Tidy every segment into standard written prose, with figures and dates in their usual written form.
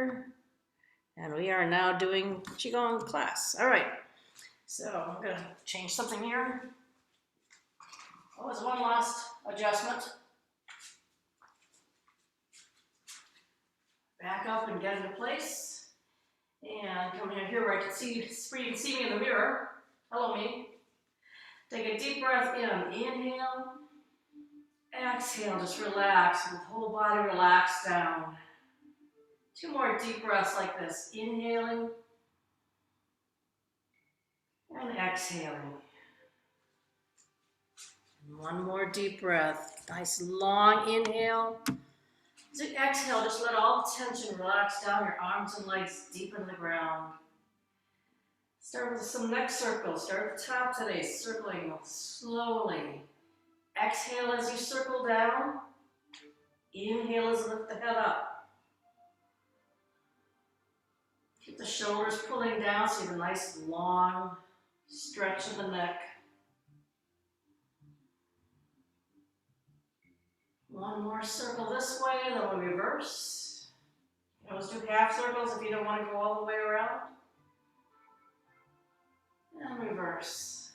center. And we are now doing Qigong class. All right, so I'm gonna change something here. Oh, there's one last adjustment. Back up and get into place. And come in here where I can see, you can see me in the mirror. Hello, me. Take a deep breath in. Inhale. Exhale, just relax. And the whole body relax down. 2 more deep breaths like this. Inhaling. And exhaling. And 1 more deep breath. Nice long inhale. As you exhale, just let all the tension relax down your arms and legs deep into the ground. Start with some neck circles. Start at the top today, circling slowly. Exhale as you circle down. Inhale as you lift the head up. Keep the shoulders pulling down so you have a nice long stretch of the neck. 1 more circle this way, then we'll reverse. You can always do half circles if you don't want to go all the way around. And reverse.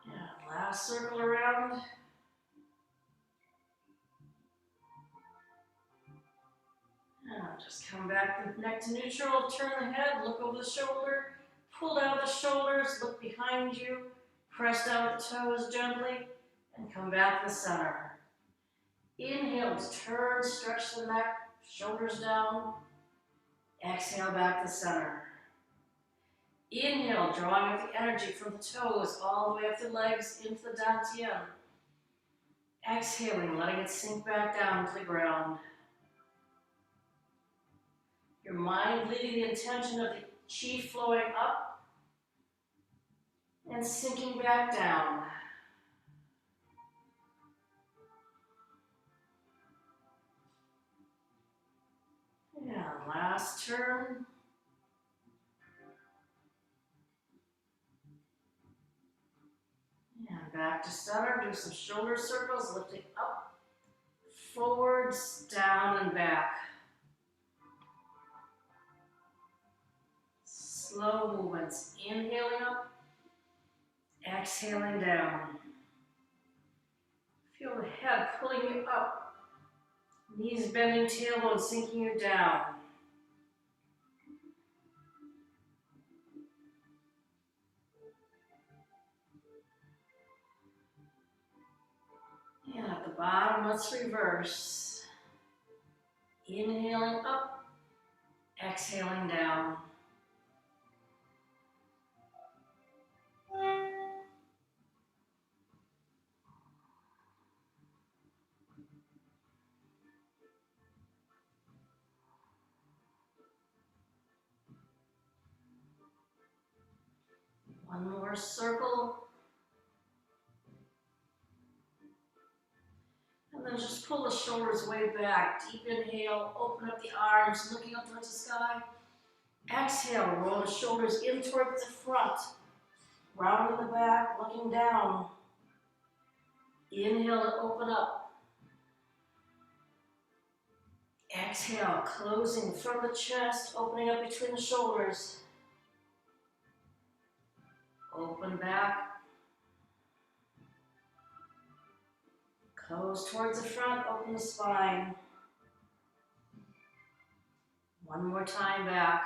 Yeah, last circle around. And just come back, the neck to neutral, turn the head, look over the shoulder, pull down the shoulders, look behind you, press down the toes gently, and come back to the center. Inhale, turn, stretch the neck, shoulders down. Exhale, back to the center. Inhale, drawing up the energy from the toes all the way up the legs into the dantian. Exhaling, letting it sink back down to the ground. Your mind leading the intention of the chi flowing up and sinking back down. Yeah, last turn. And back to center, do some shoulder circles, lifting up, forwards, down, and back. Slow movements, inhaling up, exhaling down. Feel the head pulling you up, knees bending, tailbone sinking you down. And at the bottom, let's reverse. Inhaling up, exhaling down. One more circle. And then just pull the shoulders way back. Deep inhale, open up the arms, looking up towards the sky. Exhale, roll the shoulders in towards the front. Rounding the back, looking down. Inhale to open up. Exhale, closing from the chest, opening up between the shoulders. Open back. Close towards the front, open the spine. One more time back.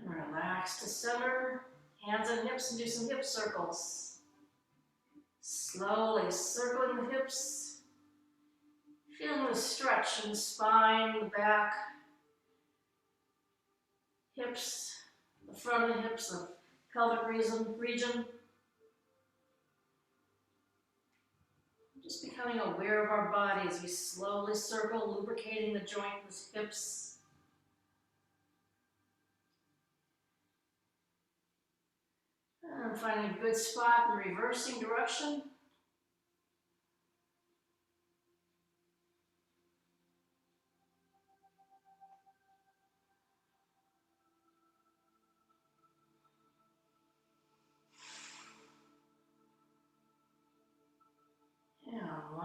And relax to center. Hands on hips and do some hip circles. Slowly circling the hips. Feeling the stretch in the spine, the back, hips, the front of the hips, the pelvic region. Just becoming aware of our body as we slowly circle, lubricating the joint in the hips. And finding a good spot in reversing direction.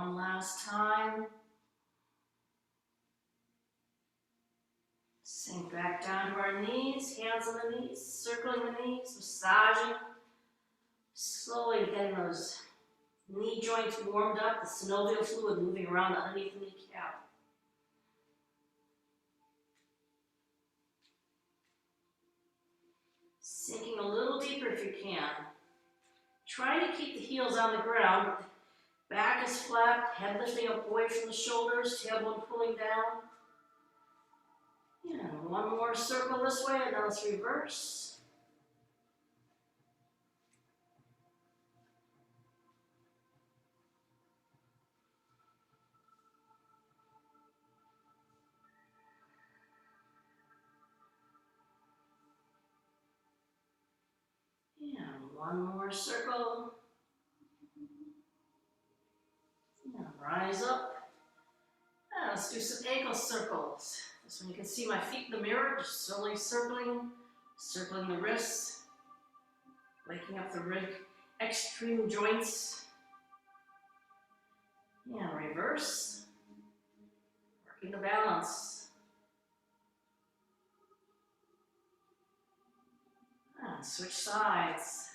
One last time. Sink back down to our knees, hands on the knees, circling the knees, massaging. Slowly getting those knee joints warmed up, the synovial fluid moving around underneath the kneecap. Sinking a little deeper if you can. Trying to keep the heels on the ground. Back is flat, head lifting up away from the shoulders, tailbone pulling down. And one more circle this way, and then let's reverse. And one more circle. And rise up. And let's do some ankle circles. This one you can see my feet in the mirror, just slowly circling the wrists, waking up the extreme joints. And reverse, working the balance. And switch sides.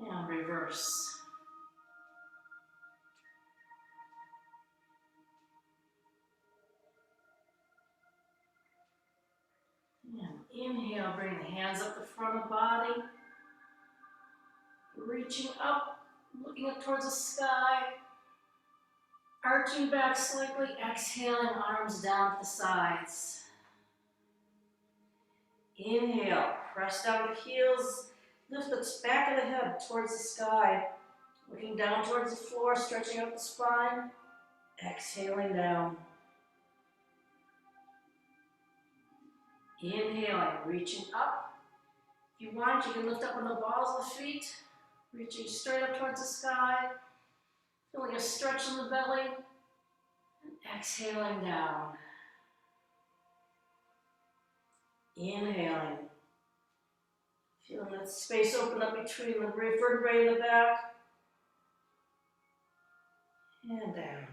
And reverse. And inhale, bring the hands up the front of the body. Reaching up, looking up towards the sky. Arching back slightly, exhaling, arms down to the sides. Inhale, press down the heels, lift the back of the head towards the sky. Looking down towards the floor, stretching out the spine. Exhaling down. Inhaling, reaching up. If you want, you can lift up on the balls of the feet, reaching straight up towards the sky. Feeling a stretch in the belly. And exhaling down. Inhaling. Feeling that space open up between the vertebrae in the back. And down.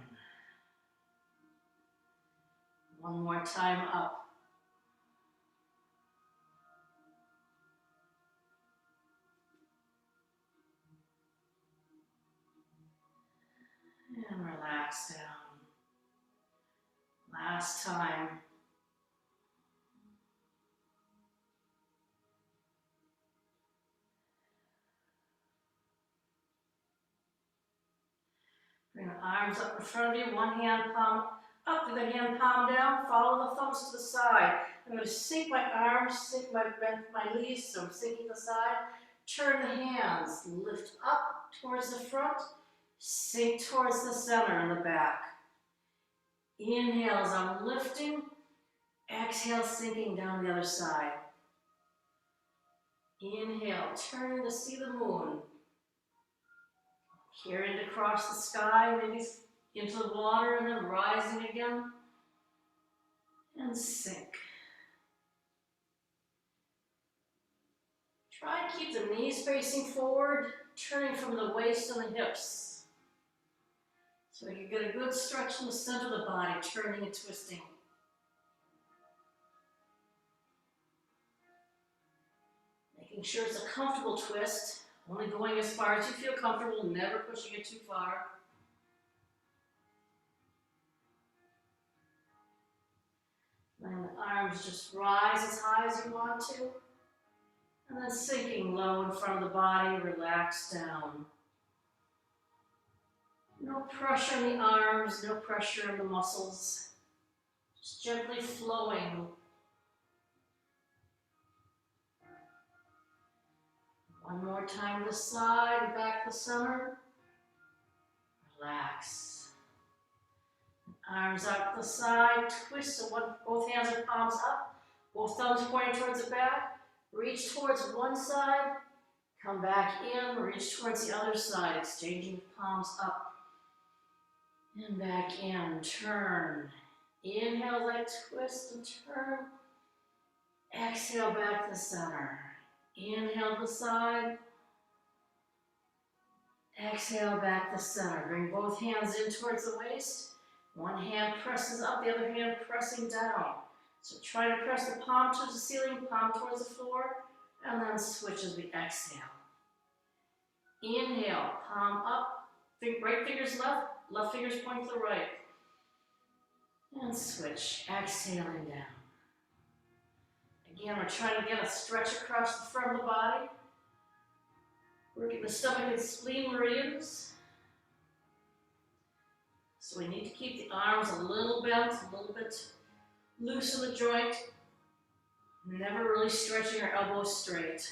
One more time up. And relax down. Last time. Bring the arms up in front of you, one hand palm up, the hand palm down, follow the thumbs to the side. I'm going to sink my arms, sink my knees, so I'm sinking the side. Turn the hands, lift up towards the front, sink towards the center and the back. Inhale as I'm lifting, exhale, sinking down the other side. Inhale, turning to see the moon. Carrying it across the sky, maybe into the water, and then rising again. And sink. Try to keep the knees facing forward, turning from the waist and the hips. So you get a good stretch in the center of the body, turning and twisting. Making sure it's a comfortable twist, only going as far as you feel comfortable, never pushing it too far. Letting the arms just rise as high as you want to. And then sinking low in front of the body, relax down. No pressure in the arms, no pressure in the muscles. Just gently flowing. One more time to the side, back to the center. Relax. Arms out to the side, twist so both hands are palms up, both thumbs pointing towards the back. Reach towards one side, come back in, reach towards the other side, exchanging palms up. And back in, turn. Inhale, like twist and turn. Exhale back to the center. Inhale to the side. Exhale back to center. Bring both hands in towards the waist. One hand presses up, the other hand pressing down. So try to press the palm towards the ceiling, palm towards the floor, and then switch as we exhale. Inhale, palm up, right fingers left, left fingers point to the right. And switch, exhaling down. Again, we're trying to get a stretch across the front of the body. Working the stomach and spleen meridians. So we need to keep the arms a little bent, a little bit loose in the joint. Never really stretching our elbows straight.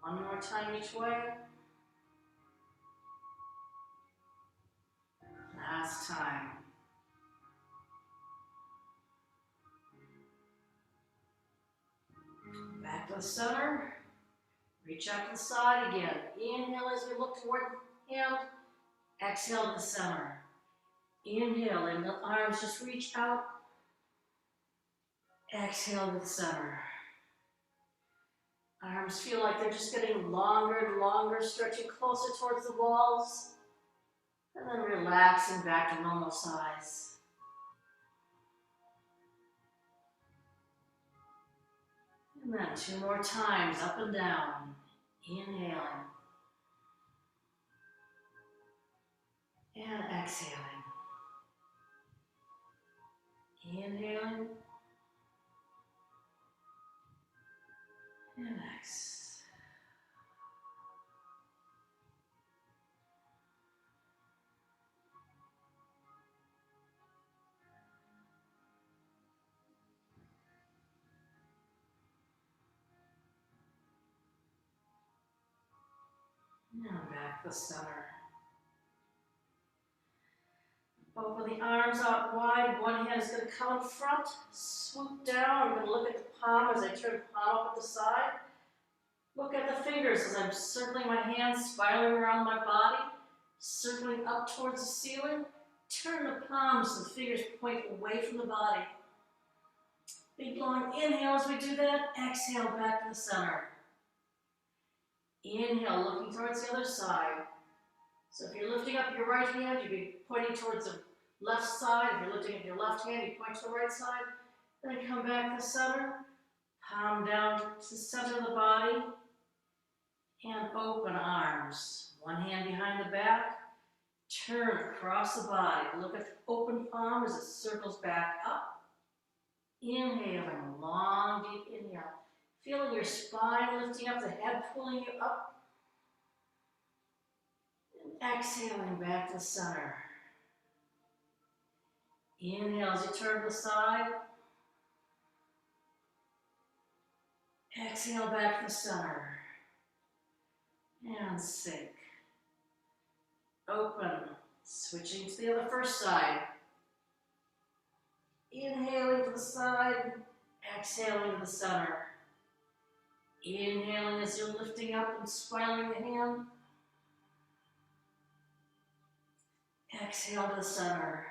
One more time each way. Last time. Back to the center. Reach out to the side again. Inhale as we look toward the hand. Exhale to the center. Inhale and the arms just reach out. Exhale to the center. Arms feel like they're just getting longer and longer, stretching closer towards the walls. And then relaxing back to normal size. And then 2 more times, up and down. Inhaling. And exhaling. Inhaling. And exhale. Now back to the center. Open the arms out wide. One hand is going to come in front. Swoop down. I'm going to look at the palm as I turn the palm up at the side. Look at the fingers as I'm circling my hands, spiraling around my body, circling up towards the ceiling. Turn the palms so the fingers point away from the body. Big long inhale as we do that. Exhale back to the center. Inhale, looking towards the other side. So if you're lifting up your right hand, you'd be pointing towards the left side. If you're lifting up your left hand, you point to the right side. Then come back to the center. Palm down to the center of the body. And open arms. One hand behind the back. Turn across the body. Look at the open palm as it circles back up. Inhaling, long, deep inhale. Feeling your spine lifting up, the head pulling you up. And exhaling back to the center. Inhale as you turn to the side. Exhale back to the center. And sink. Open. Switching to the other first side. Inhaling to the side. Exhaling to the center. Inhaling as you're lifting up and spiraling the hand. Exhale to the center.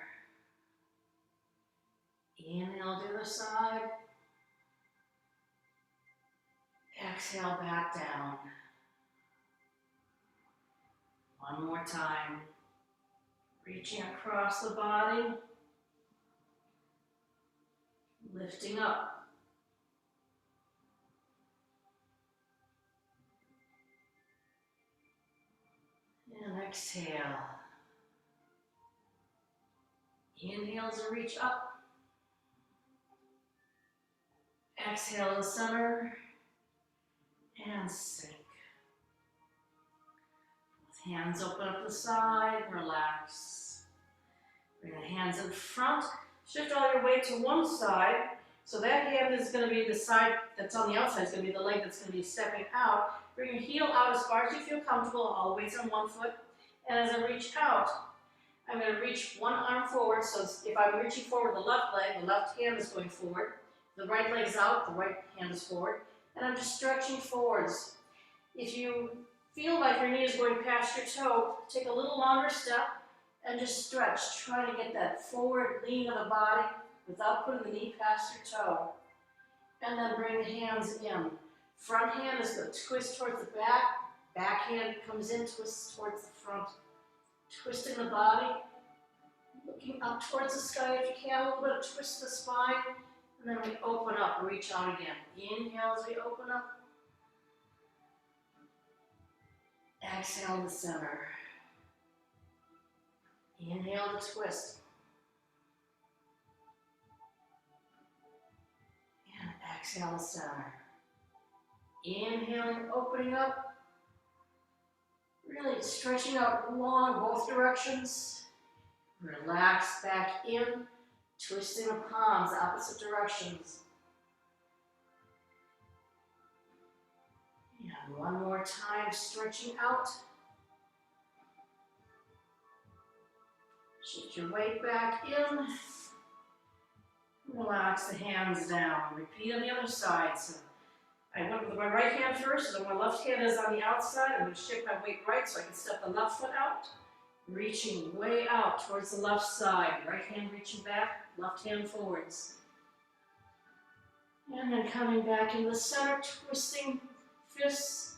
Inhale to the other side. Exhale back down. One more time. Reaching across the body. Lifting up. And exhale. Inhale as you reach up. Exhale to the center. And sink. Both hands open up the side. Relax. Bring the hands in front. Shift all your weight to one side. So that hand is going to be the side that's on the outside. It's going to be the leg that's going to be stepping out. Bring your heel out as far as you feel comfortable. All the weight's on one foot. And as I reach out, I'm going to reach one arm forward. So if I'm reaching forward the left leg, the left hand is going forward. The right leg is out, the right hand is forward. And I'm just stretching forwards. If you feel like your knee is going past your toe, take a little longer step and just stretch. Try to get that forward lean of the body without putting the knee past your toe. And then bring the hands in. Front hand is going to twist towards the back. Back hand comes in, twists towards the front. Twisting the body. Looking up towards the sky if you can. A little bit of twist the spine. And then we open up, reach out again. Inhale as we open up. Exhale to the center. Inhale to twist. And exhale to center. Inhaling, opening up. Really stretching out long both directions. Relax back in, twisting the palms opposite directions. And one more time, stretching out. Shift your weight back in. Relax the hands down. Repeat on the other side. So I went with my right hand first, so my left hand is on the outside. I'm going to shift my weight right so I can step the left foot out. Reaching way out towards the left side. Right hand reaching back, left hand forwards. And then coming back in the center, twisting fists,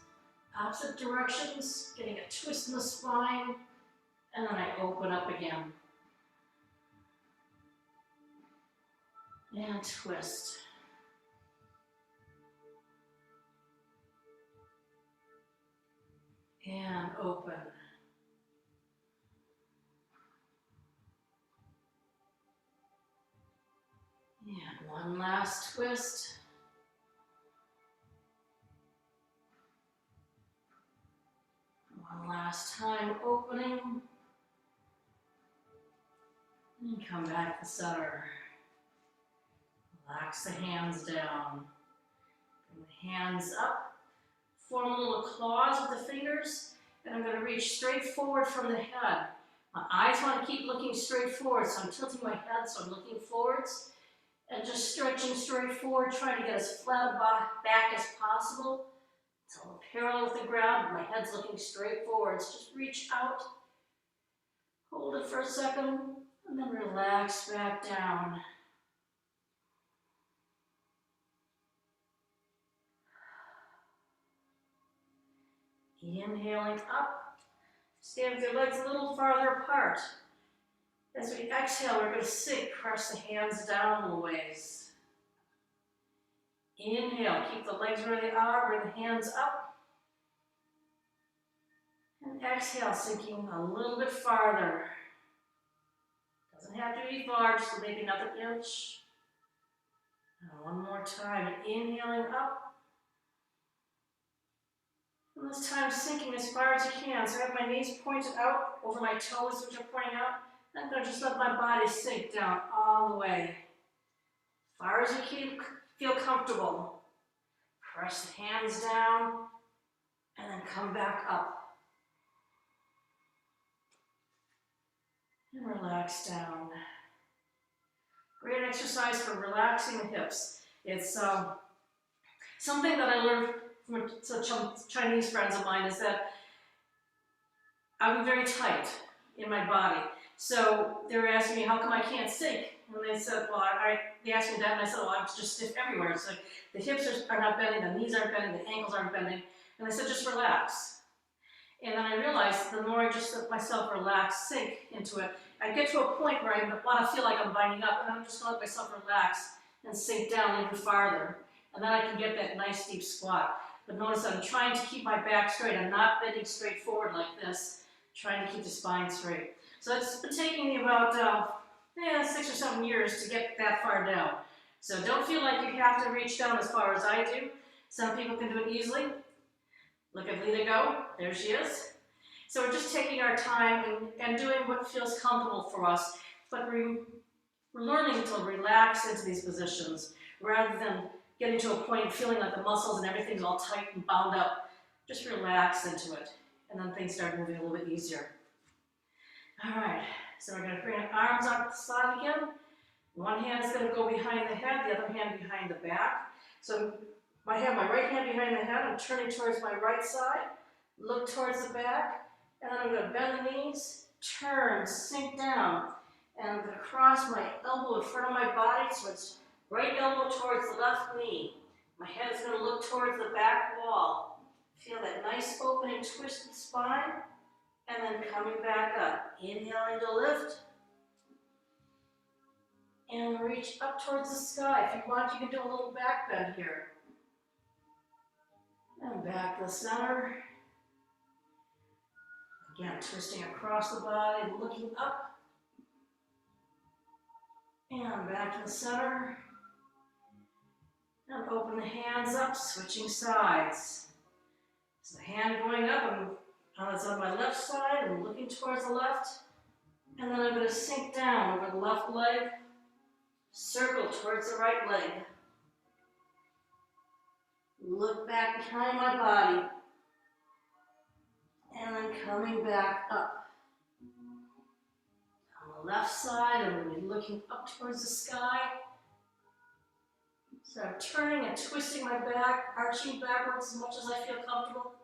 opposite directions, getting a twist in the spine, and then I open up again. And twist. And open. And one last twist. One last time opening. And come back to center. Relax the hands down. Bring the hands up. Form little claws with the fingers. And I'm going to reach straight forward from the head. My eyes want to keep looking straight forward, so I'm tilting my head so I'm looking forwards. And just stretching straight forward, trying to get as flat a back as possible. Until I'm parallel with the ground, my head's looking straight forwards. Just reach out, hold it for a second, and then relax back down. Inhaling up, stand with your legs a little farther apart. As we exhale, we're going to sink, press the hands down a little ways. Inhale, keep the legs where they are, bring the hands up. And exhale, sinking a little bit farther. Doesn't have to be far, just maybe another inch. And one more time, inhaling up. And this time sinking as far as you can. So I have my knees pointed out over my toes, which are pointing out. I'm going to just let my body sink down all the way. As far as you feel comfortable. Press the hands down and then come back up. And relax down. Great exercise for relaxing the hips. It's something that I learned from some Chinese friends of mine is that I'm very tight in my body. So they were asking me, how come I can't sink? And they said, well, they asked me that, and I said, well, I'm just stiff everywhere. So the hips are not bending, the knees aren't bending, the ankles aren't bending. And I said, just relax. And then I realized the more I just let myself relax, sink into it, I get to a point where I want to feel like I'm binding up, and I'm just going to let myself relax and sink down even farther. And then I can get that nice deep squat. But notice I'm trying to keep my back straight. I'm not bending straight forward like this, trying to keep the spine straight. So it's been taking me about 6 or 7 years to get that far down. So don't feel like you have to reach down as far as I do. Some people can do it easily. Look at Lita go. There she is. So we're just taking our time and doing what feels comfortable for us. But we're learning to relax into these positions rather than getting to a point of feeling like the muscles and everything's all tight and bound up. Just relax into it. And then things start moving a little bit easier. All right, so we're going to bring our arms out to the side again. One hand is going to go behind the head, the other hand behind the back. So I have my right hand behind the head. I'm turning towards my right side. Look towards the back. And then I'm going to bend the knees, turn, sink down. And I'm going to cross my elbow in front of my body, so it's right elbow towards the left knee. My head is going to look towards the back wall. Feel that nice opening twist of the spine, and then coming back up. Inhaling to lift, and reach up towards the sky. If you want, you can do a little back bend here. And back to the center. Again, twisting across the body, looking up. And back to the center. And open the hands up, switching sides. So the hand going up, it's on my left side, I'm looking towards the left. And then I'm going to sink down over the left leg, circle towards the right leg. Look back behind my body. And then coming back up. On the left side, I'm going to be looking up towards the sky. So I'm turning and twisting my back, arching backwards as much as I feel comfortable.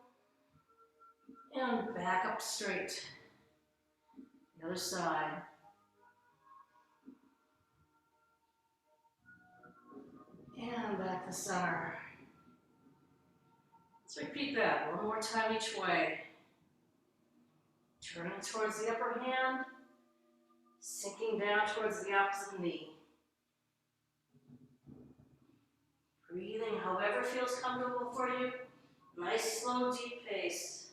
And back up straight. The other side. And back to center. Let's repeat that one more time each way. Turning towards the upper hand, sinking down towards the opposite knee. Breathing however feels comfortable for you. Nice, slow, deep pace.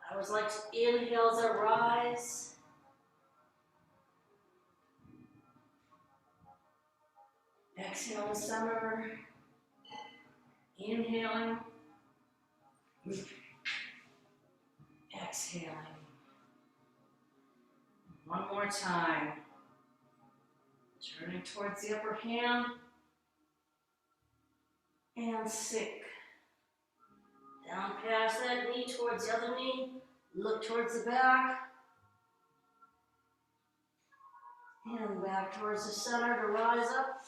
I always like to inhale as I rise. Exhale to center. Inhaling. Exhaling. One more time. Turning towards the upper hand. And sink. Down past that knee towards the other knee. Look towards the back. And back towards the center to rise up.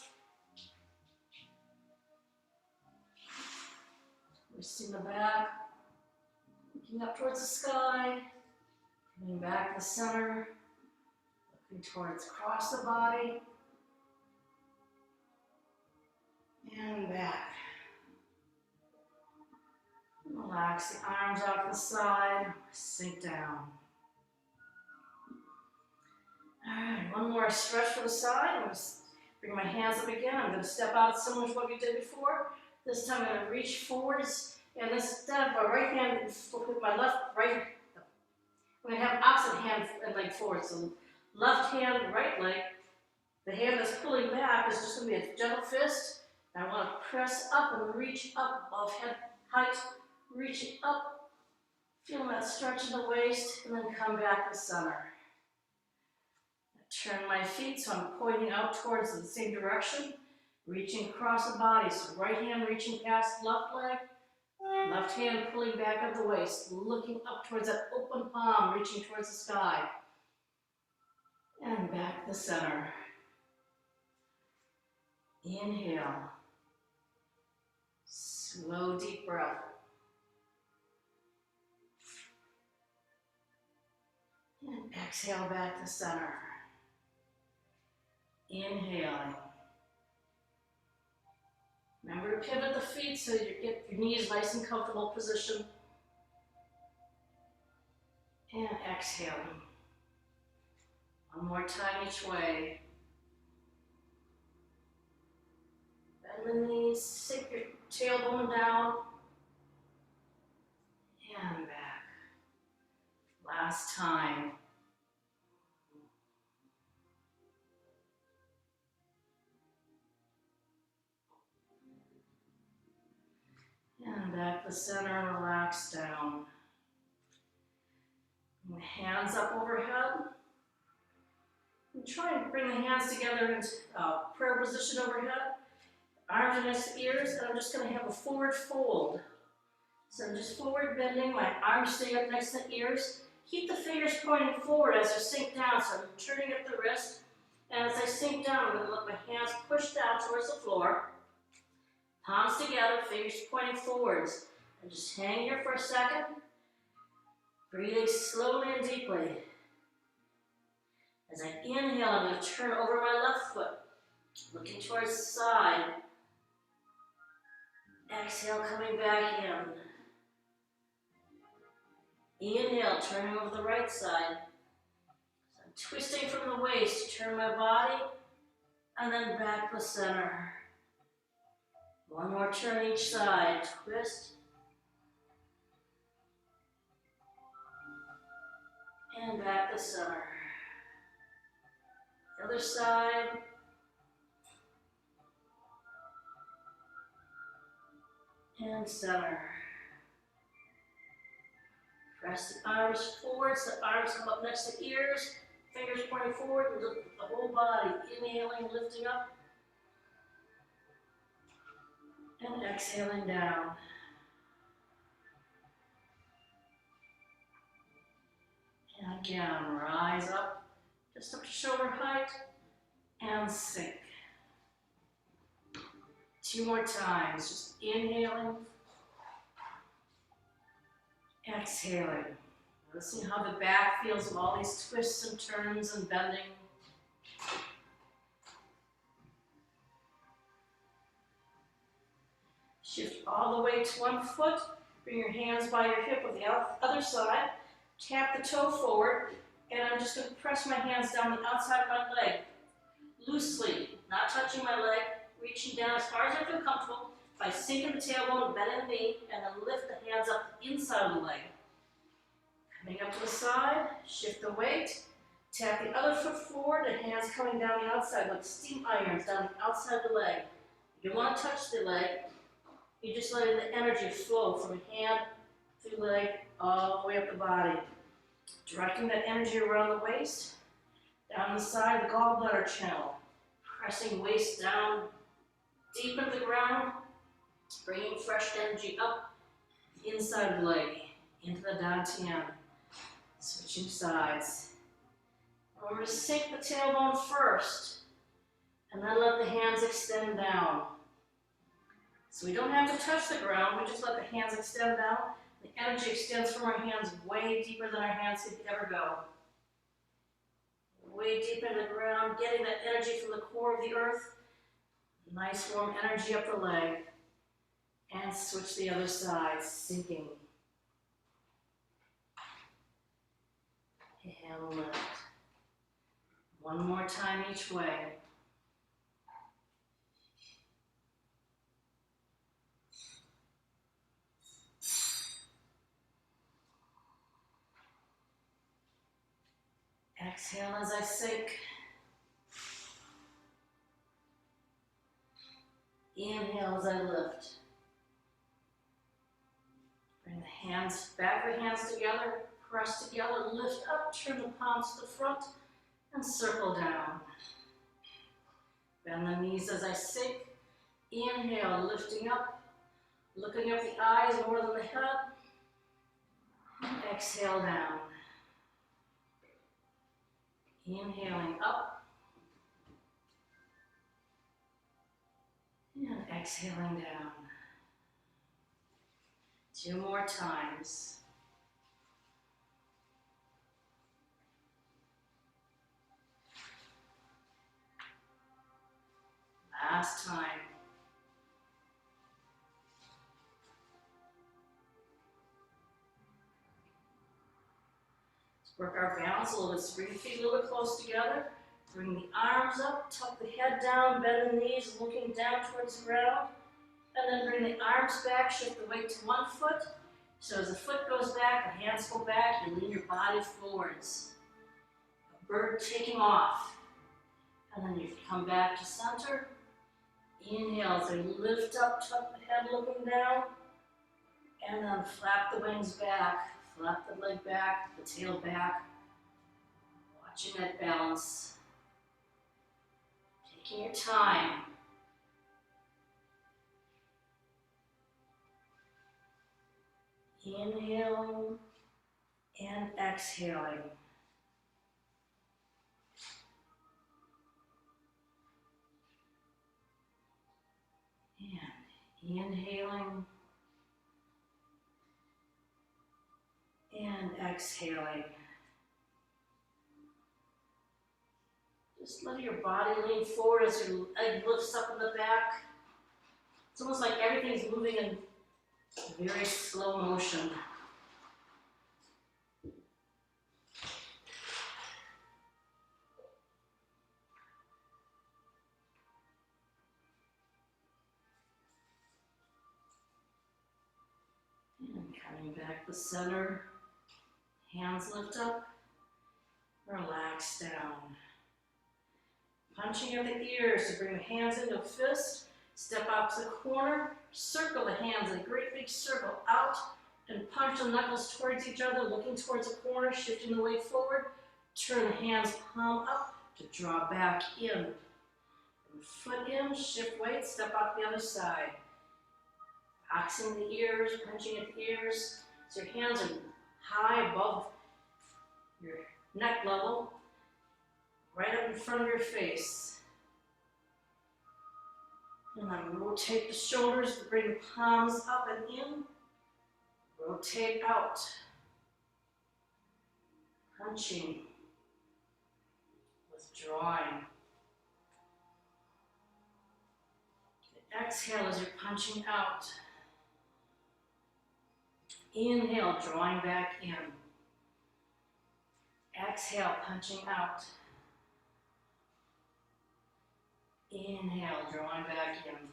Twisting the back. Looking up towards the sky. Coming back to the center. Looking towards across the body. And back. Relax the arms out to the side, sink down. Alright, one more stretch for the side. I'm going to bring my hands up again. I'm going to step out similar to what we did before. This time I'm going to reach forwards, and instead of my right hand with my right, I'm going to have opposite hand and leg forward. So left hand, right leg. The hand that's pulling back is just going to be a gentle fist. And I want to press up and reach up above head height. Reaching up, feeling that stretch in the waist, and then come back to center. Turn my feet so I'm pointing out towards the same direction, reaching across the body. So right hand reaching past left leg, left hand pulling back up the waist, looking up towards that open palm, reaching towards the sky. And back to the center. Inhale. Slow, deep breath. And exhale back to center. Inhaling. Remember to pivot the feet so you get your knees nice and comfortable position. And exhaling. One more time each way. Bend the knees, sink your tailbone down. And back. Last time. And back to center and relax down. And hands up overhead. And try and bring the hands together in prayer position overhead. Arms against the ears, and I'm just going to have a forward fold. So I'm just forward bending, my arms stay up next to the ears. Keep the fingers pointing forward as I sink down, so I'm turning up the wrist. And as I sink down, I'm going to let my hands push down towards the floor. Palms together, fingers pointing forwards. And just hang here for a second. Breathing slowly and deeply. As I inhale, I'm going to turn over my left foot, looking towards the side. Exhale, coming back in. Inhale, turning over the right side. So I'm twisting from the waist to turn my body, and then back to center. One more turn each side. Twist. And back to center. The other side. And center. Press the arms forward so the arms come up next to ears. Fingers pointing forward and lift the whole body. Inhaling, lifting up. And exhaling down. And again, rise up, just up to shoulder height, and sink. 2 more times, just inhaling, exhaling. Noticing how the back feels with all these twists and turns and bending. Shift all the way to one foot, bring your hands by your hip with the other side, tap the toe forward, and I'm just going to press my hands down the outside of my leg, loosely, not touching my leg, reaching down as far as I feel comfortable by sinking the tailbone, bending the knee, and then lift the hands up the inside of the leg. Coming up to the side, shift the weight, tap the other foot forward, and hands coming down the outside like steam irons down the outside of the leg. You don't want to touch the leg, you're just letting the energy flow from hand through the leg all the way up the body. Directing that energy around the waist, down the side of the gallbladder channel, pressing waist down deep into the ground, bringing fresh energy up the inside of the leg, into the dantian. Switching sides. Remember to sink the tailbone first, and then let the hands extend down. So we don't have to touch the ground, we just let the hands extend down. The energy extends from our hands way deeper than our hands could ever go. Way deep into the ground, getting that energy from the core of the earth. Nice warm energy up the leg. And switch the other side, sinking. And lift. One more time each way. Exhale as I sink. Inhale as I lift. Bring the hands, back of the hands together, press together, lift up, turn the palms to the front, and circle down. Bend the knees as I sink. Inhale, lifting up, looking up the eyes more than the head. Exhale down. Inhaling up. And exhaling down. 2 more times. Last time. Let's work our balance a little bit. So bring the feet a little bit close together. Bring the arms up, tuck the head down, bend the knees, looking down towards the ground. And then bring the arms back, shift the weight to one foot. So as the foot goes back, the hands go back, you lean your body forwards. A bird taking off. And then you come back to center. Inhale as you lift up, tuck the head looking down. And then flap the wings back, flap the leg back, the tail back. Watching that balance. Taking your time. Inhaling and exhaling. And inhaling and exhaling. Just let your body lean forward as your leg lifts up in the back. It's almost like everything's moving in very slow motion. And coming back to center, hands lift up, relax down. Punching at the ears to bring the hands into a fist, step out to the corner, circle the hands in a great big circle out, and punch the knuckles towards each other, looking towards the corner, shifting the weight forward. Turn the hands palm up to draw back in. And foot in, shift weight, step out to the other side. Boxing the ears, punching at the ears. So your hands are high above your neck level, right up in front of your face. And then rotate the shoulders, bring the palms up and in. Rotate out. Punching. Withdrawing. Exhale as you're punching out. Inhale, drawing back in. Exhale, punching out. Inhale, drawing back in.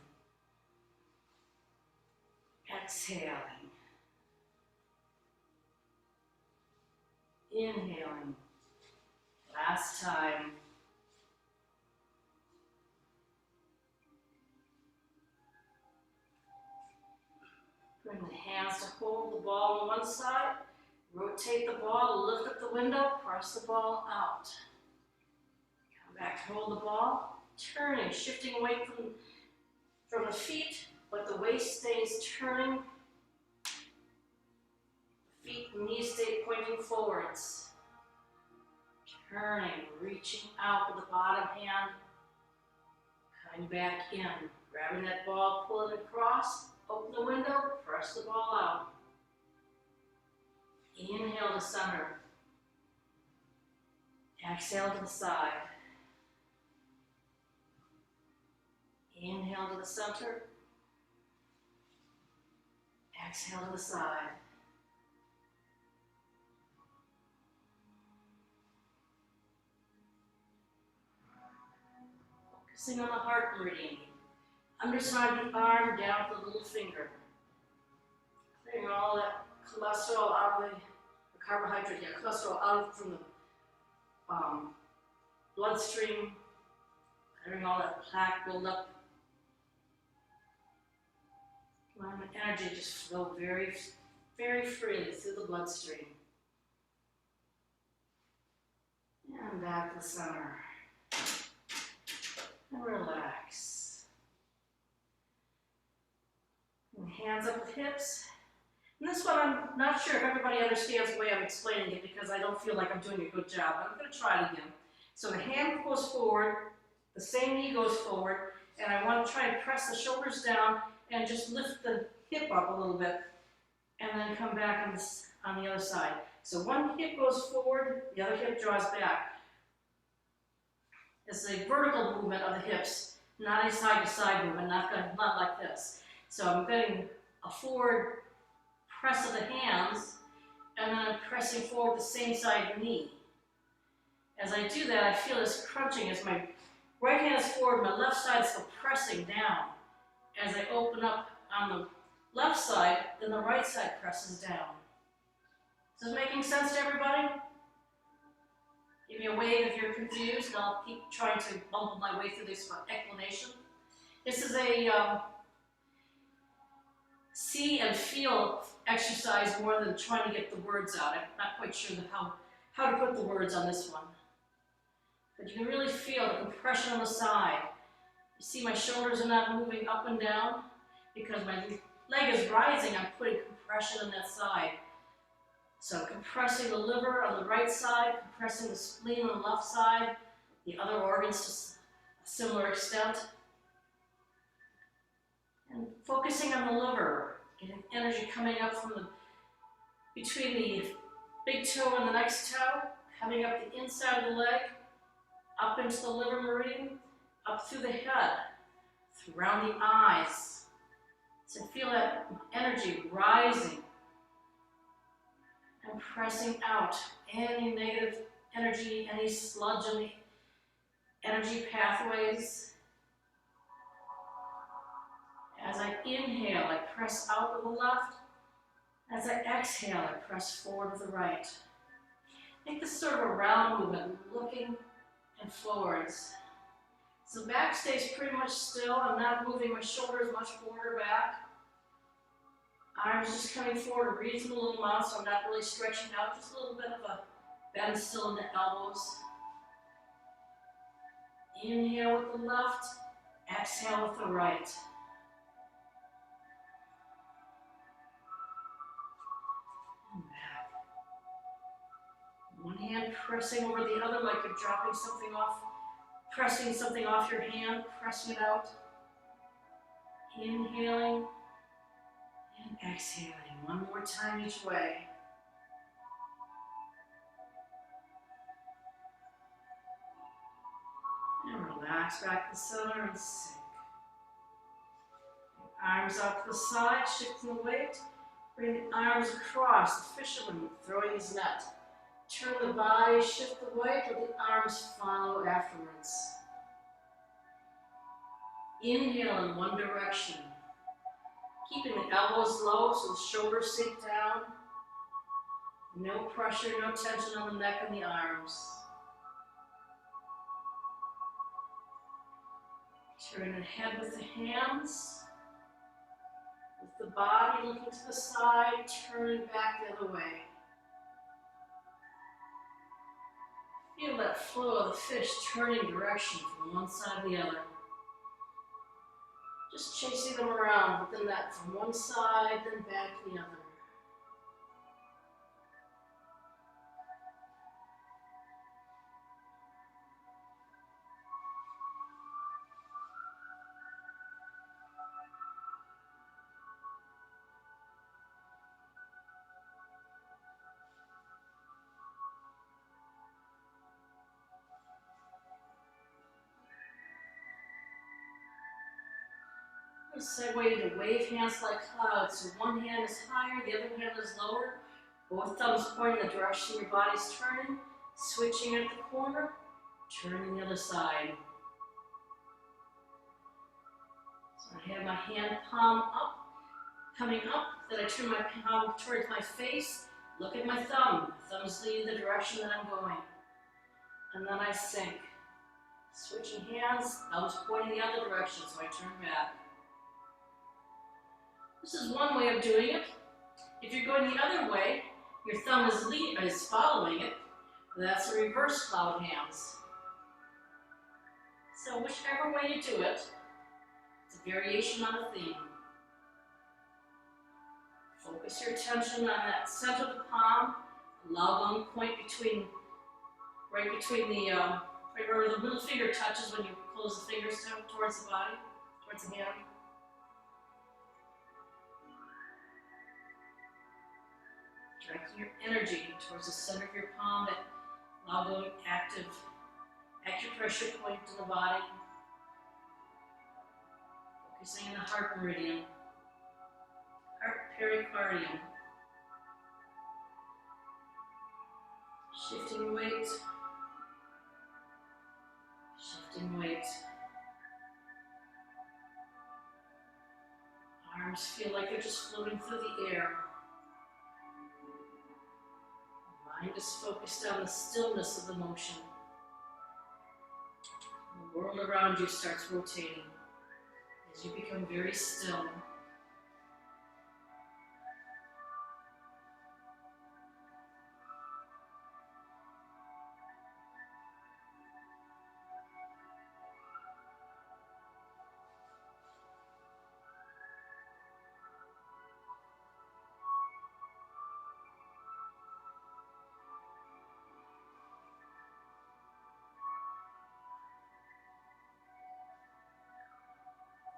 Exhaling. Inhaling. Last time. Bring the hands to hold the ball on one side. Rotate the ball, lift up the window, press the ball out. Come back to hold the ball. Turning, shifting weight from the feet, but the waist stays turning. Feet and knees stay pointing forwards. Turning, reaching out with the bottom hand. Coming back in. Grabbing that ball, pull it across, open the window, press the ball out. Inhale to center. Exhale to the side. Inhale to the center. Exhale to the side. Focusing on the heart meridian. Underside of the arm, down to the little finger. Clearing all that cholesterol out of the carbohydrate, cholesterol out from the bloodstream. Clearing all that plaque buildup. Letting the energy just flow very, very freely through the bloodstream. And back to the center. And relax. And hands up with hips. And this one, I'm not sure if everybody understands the way I'm explaining it because I don't feel like I'm doing a good job, but I'm going to try it again. So the hand goes forward, the same knee goes forward, and I want to try and press the shoulders down and just lift the hip up a little bit, and then come back on the other side. So one hip goes forward, the other hip draws back. It's a vertical movement of the hips, not a side-to-side movement, not like this. So I'm getting a forward press of the hands, and then I'm pressing forward the same side of the knee. As I do that, I feel this crunching as my right hand is forward, my left side is still pressing down. As I open up on the left side, then the right side presses down. Is this making sense to everybody? Give me a wave if you're confused, and I'll keep trying to bumble my way through this explanation. This is a see and feel exercise more than trying to get the words out. I'm not quite sure how to put the words on this one. But you can really feel the compression on the side. You see my shoulders are not moving up and down because my leg is rising. I'm putting compression on that side. So compressing the liver on the right side, compressing the spleen on the left side, the other organs to a similar extent. And focusing on the liver, getting energy coming up from between the big toe and the next toe, coming up the inside of the leg, up into the liver meridian, up through the head, around the eyes, So feel that energy rising and pressing out any negative energy, any sludge in the energy pathways. As I inhale, I press out with the left. As I exhale, I press forward with the right. Make this sort of a round movement, looking and forwards. So back stays pretty much still. I'm not moving my shoulders much forward or back. Arms just coming forward a reasonable amount, so I'm not really stretching out. Just a little bit of a bend still in the elbows. Inhale with the left, exhale with the right. And back. One hand pressing over the other like you're dropping something off, pressing something off your hand, pressing it out. Inhaling and exhaling. One more time each way. And relax back to the center and sink. Arms out to the side, shifting the weight. Bring the arms across, the fisherman throwing his net. Turn the body, shift the weight, let the arms follow afterwards. Inhale in one direction. Keeping the elbows low so the shoulders sink down. No pressure, no tension on the neck and the arms. Turn the head with the hands. With the body looking to the side, turning back the other way. Feel that flow of the fish turning direction from one side to the other. Just chasing them around with the net from one side, then back to the other. Segue to wave hands like clouds. So one hand is higher, the other hand is lower. Both thumbs pointing the direction your body's turning. Switching at the corner, turning the other side. So I have my hand palm up, coming up. Then I turn my palm towards my face. Look at my thumb. The thumb's leading the direction that I'm going. And then I sink. Switching hands, thumbs pointing the other direction, so I turn back. This is one way of doing it. If you're going the other way, your thumb is following it. That's a reverse cloud hands. So whichever way you do it, it's a variation on a theme. Focus your attention on that center of the palm. Allow one point right between the, right where the middle finger touches when you close the fingers down towards the body, towards the hand. Directing your energy towards the center of your palm, that loud, active acupressure point to the body. Focusing on the heart meridian, heart pericardium. Shifting weight, shifting weight. Arms feel like they're just floating through the air. Mind is focused on the stillness of the motion. The world around you starts rotating as you become very still.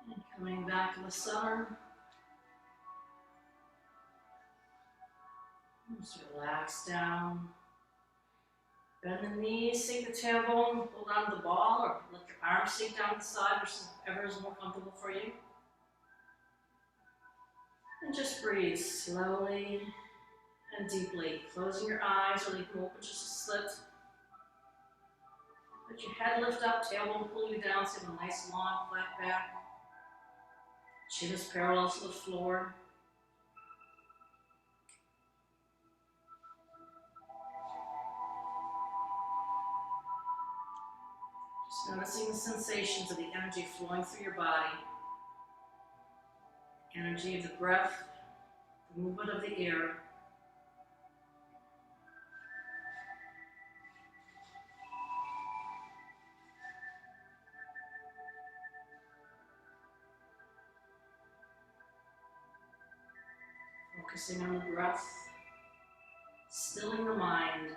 And coming back to the center. Just relax down. Bend the knees, sink the tailbone, hold on to the ball, or let your arms sink down to the side, whichever is more comfortable for you. And just breathe slowly and deeply, closing your eyes or leave them open just a slit. Let your head lift up, tailbone pull you down, so you have a nice long flat back. Chin is parallel to the floor. Just noticing the sensations of the energy flowing through your body. Energy of the breath, the movement of the air. Focusing on the breath, stilling the mind.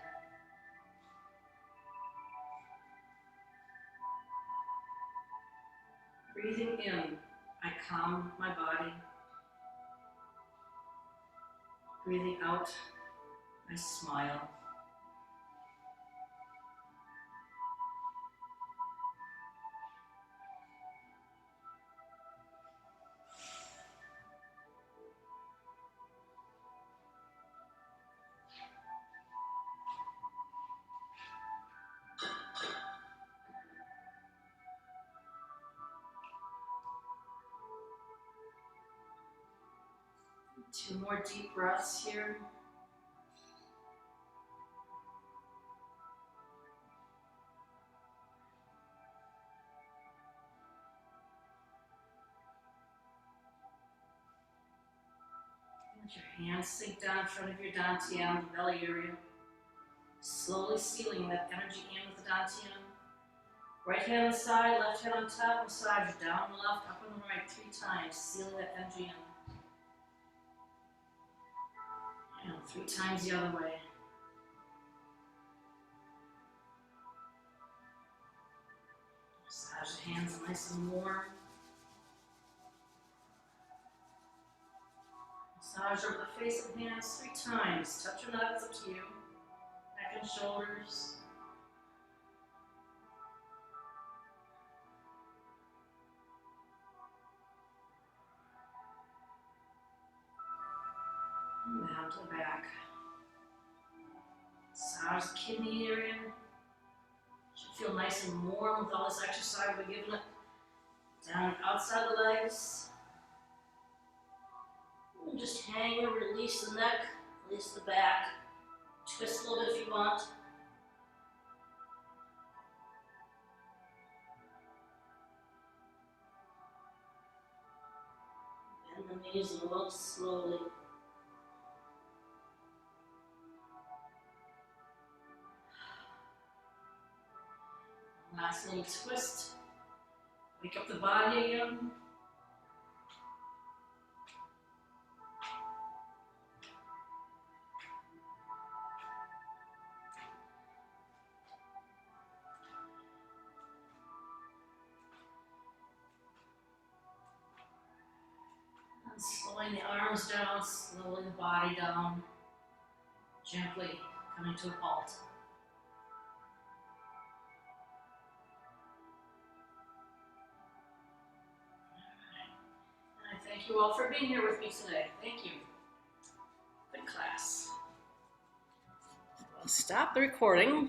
Breathing in, I calm my body. Breathing out, I smile. Two more deep breaths here. Let your hands sink down in front of your dantian, the belly area. Slowly sealing that energy in with the dantian. Right hand on the side, left hand on top, massage down the left, up and the right 3 times, sealing that energy in. And 3 times the other way. Massage the hands nice and warm. Massage over the face of the hands 3 times. Touch or not, it's up to you. Neck and shoulders. And down to the back. Massage the kidney area. Should feel nice and warm with all this exercise we're giving it. Down outside the legs. And just hang or release the neck, release the back. Twist a little bit if you want. Bend the knees and look slowly. Last little twist. Wake up the body again. And slowing the arms down, slowing the body down. Gently coming to a halt. Thank you all for being here with me today. Thank you. Good class. I'll stop the recording.